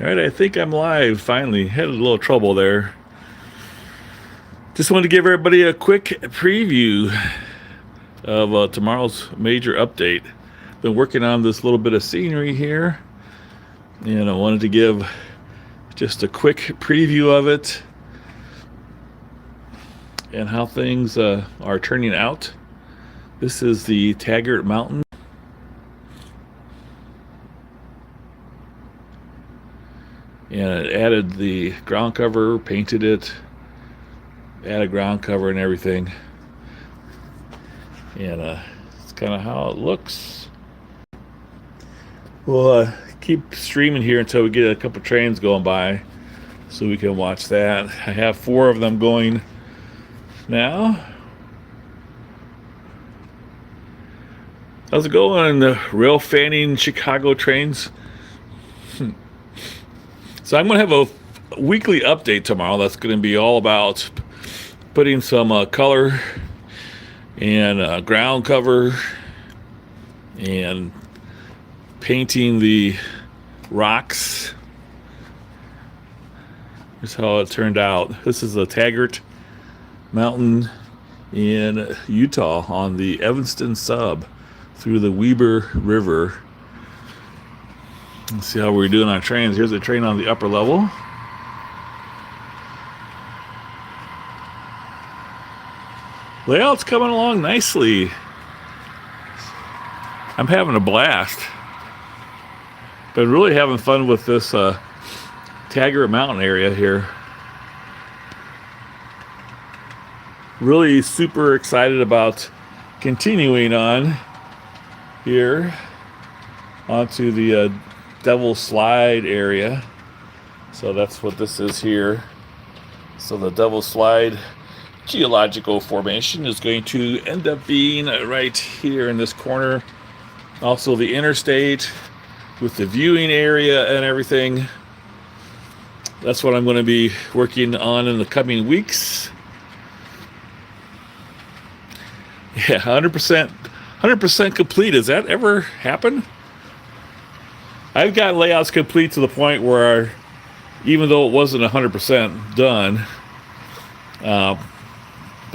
All right, I think I'm live finally. Had a little trouble there. Just wanted to give everybody a quick preview of tomorrow's major update. Been working on this little bit of scenery here, and I wanted to give just a quick preview of it and how things are turning out. This is the Taggart Mountain. And it added the ground cover, painted it, added ground cover and everything. And it's kind of how it looks. We'll keep streaming here until we get a couple trains going by so we can watch that. I have 4 of them going now. How's it going, the rail fanning Chicago trains? So I'm going to have a weekly update tomorrow. That's going to be all about putting some color and ground cover and painting the rocks. Here's how it turned out. This is the Taggart Mountain in Utah on the Evanston sub through the Weber River. Let's see how we're doing on trains. Here's a train on the upper level. Layout's coming along nicely. I'm having a blast. Been really having fun with this Taggart Mountain area here. Really super excited about continuing on here onto the Devil's Slide area. So that's what this is here. So the Devil's Slide geological formation is going to end up being right here in this corner. Also the interstate with the viewing area and everything. That's what I'm going to be working on in the coming weeks. Yeah, 100% complete. Does that ever happen? I've got layouts complete to the point where, even though it wasn't 100% done, I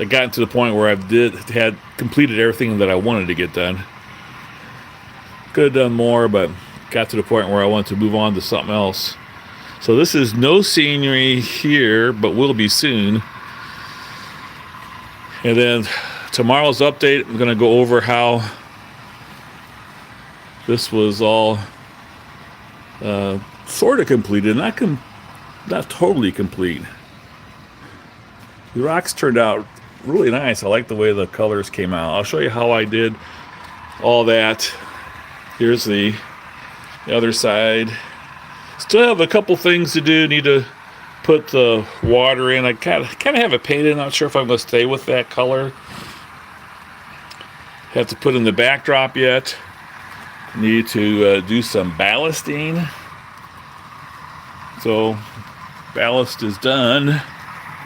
got to the point where had completed everything that I wanted to get done. Could have done more, but got to the point where I wanted to move on to something else. So this is no scenery here, but will be soon. And then tomorrow's update, I'm going to go over how this was all sort of completed, not totally complete. The rocks turned out really nice. I like the way the colors came out. I'll show you how I did all that. Here's the other side. Still have a couple things to do. Need to put the water in. I kind of have it painted. Not sure if I'm going to stay with that color. Have to put in the backdrop yet. Need to do some ballasting. So ballast is done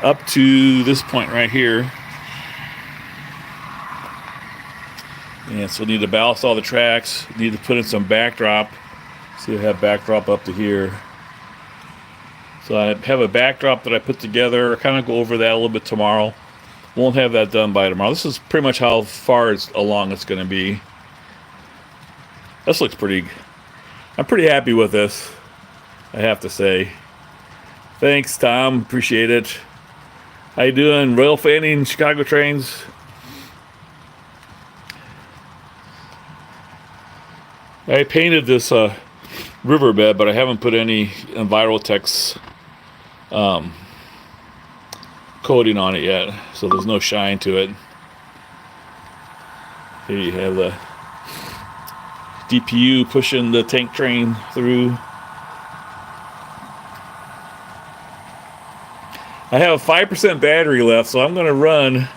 up to this point right here. And so need to ballast all the tracks. Need to put in some backdrop. So you have backdrop up to here. So I have a backdrop that I put together. I'll kind of go over that a little bit tomorrow. Won't have that done by tomorrow. This is pretty much how far along it's going to be. This looks pretty. I'm pretty happy with this, I have to say. Thanks, Tom. Appreciate it. How you doing? Rail fanning Chicago trains. I painted this riverbed, but I haven't put any Envirotex coating on it yet, so there's no shine to it. Here you have the DPU pushing the tank train through. I have a 5% battery left, so I'm going to run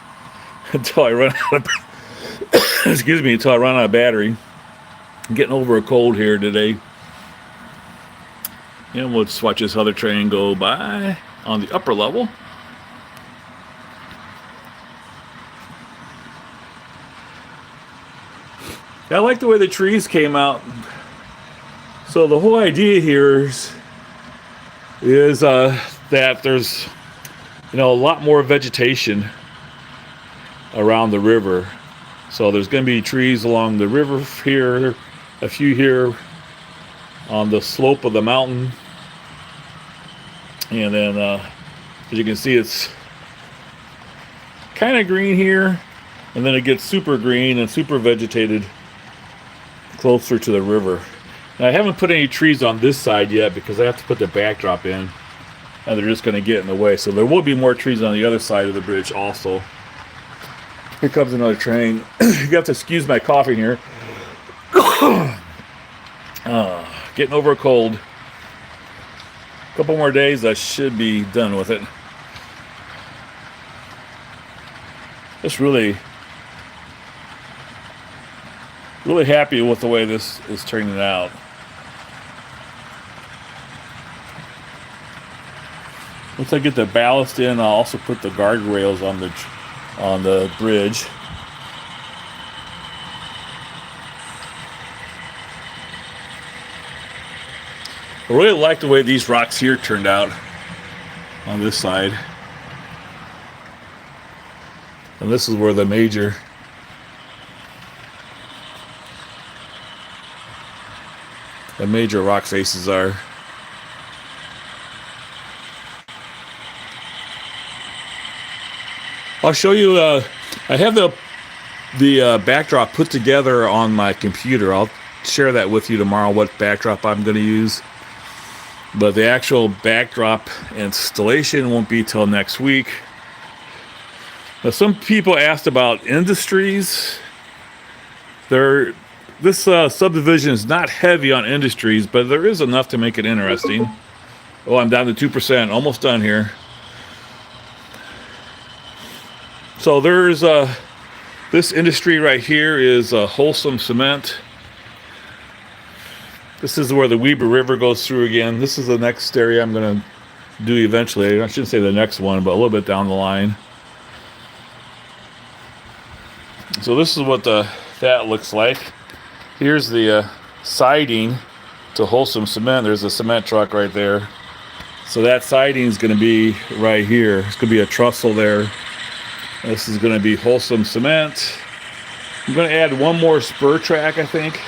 until I run out of excuse me, until I run out of battery. I'm getting over a cold here today. And we'll just watch this other train go by on the upper level. I like the way the trees came out. So the whole idea here is is that there's, a lot more vegetation around the river. So there's going to be trees along the river here, a few here on the slope of the mountain. And then, as you can see, it's kind of green here, and then it gets super green and super vegetated closer to the river. Now, I haven't put any trees on this side yet because I have to put the backdrop in, and they're just going to get in the way. So there will be more trees on the other side of the bridge also. Here comes another train. You have to excuse my coughing here. Getting over a cold. A couple more days, I should be done with it. Just really happy with the way this is turning out. Once I get the ballast in, I'll also put the guardrails on the bridge. I really like the way these rocks here turned out on this side. And this is where the major rock faces are. I'll show you, I have the backdrop put together on my computer. I'll share that with you tomorrow, what backdrop I'm going to use. But the actual backdrop installation won't be till next week. Now, some people asked about industries. This subdivision is not heavy on industries, but there is enough to make it interesting. Oh, I'm down to 2%, almost done here. So there's this industry right here is Wholesome Cement. This is where the Weber River goes through again. This is the next area I'm going to do eventually. I shouldn't say the next one, but a little bit down the line. So this is what that looks like. Here's the siding to Wholesome Cement. There's a cement truck right there. So that siding is going to be right here. It's going to be a trussel there. This is going to be Wholesome Cement. I'm going to add one more spur track, I think.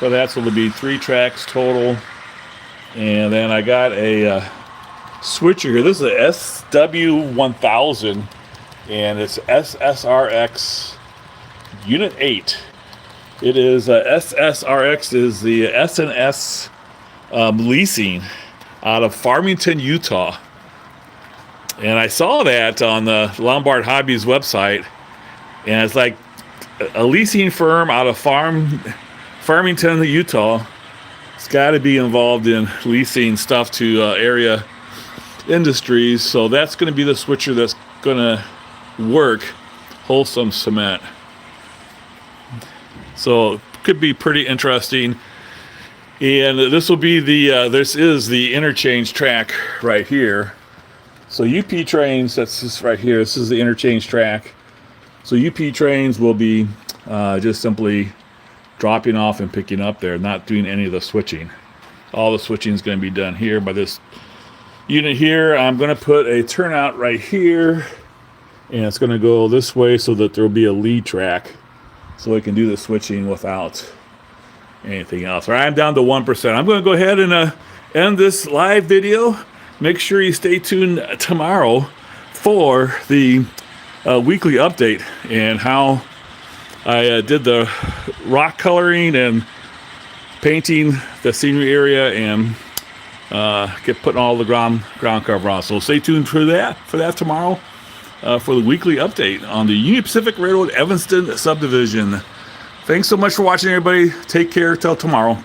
So that's going to be 3 tracks total. And then I got a switcher here. This is a SW1000. And it's SSRX Unit 8. It is SSRX is the S&S leasing out of Farmington, Utah. And I saw that on the Lombard Hobbies website. And it's like a leasing firm out of Farmington, Utah. It's got to be involved in leasing stuff to area industries. So that's going to be the switcher that's going to work Wholesome Cement. So could be pretty interesting. And this will be this is the interchange track right here. So UP trains, that's just right here. This is the interchange track. So UP trains will be just simply dropping off and picking up there, not doing any of the switching. All the switching is going to be done here by this unit here. I'm going to put a turnout right here, and it's going to go this way so that there will be a lead track so we can do the switching without anything else. All right, I'm down to 1%. I'm going to go ahead and end this live video. Make sure you stay tuned tomorrow for the weekly update and how I did the rock coloring and painting the scenery area and putting all the ground cover on. So stay tuned for that tomorrow for the weekly update on the Union Pacific Railroad Evanston subdivision. Thanks so much for watching, everybody. Take care till tomorrow.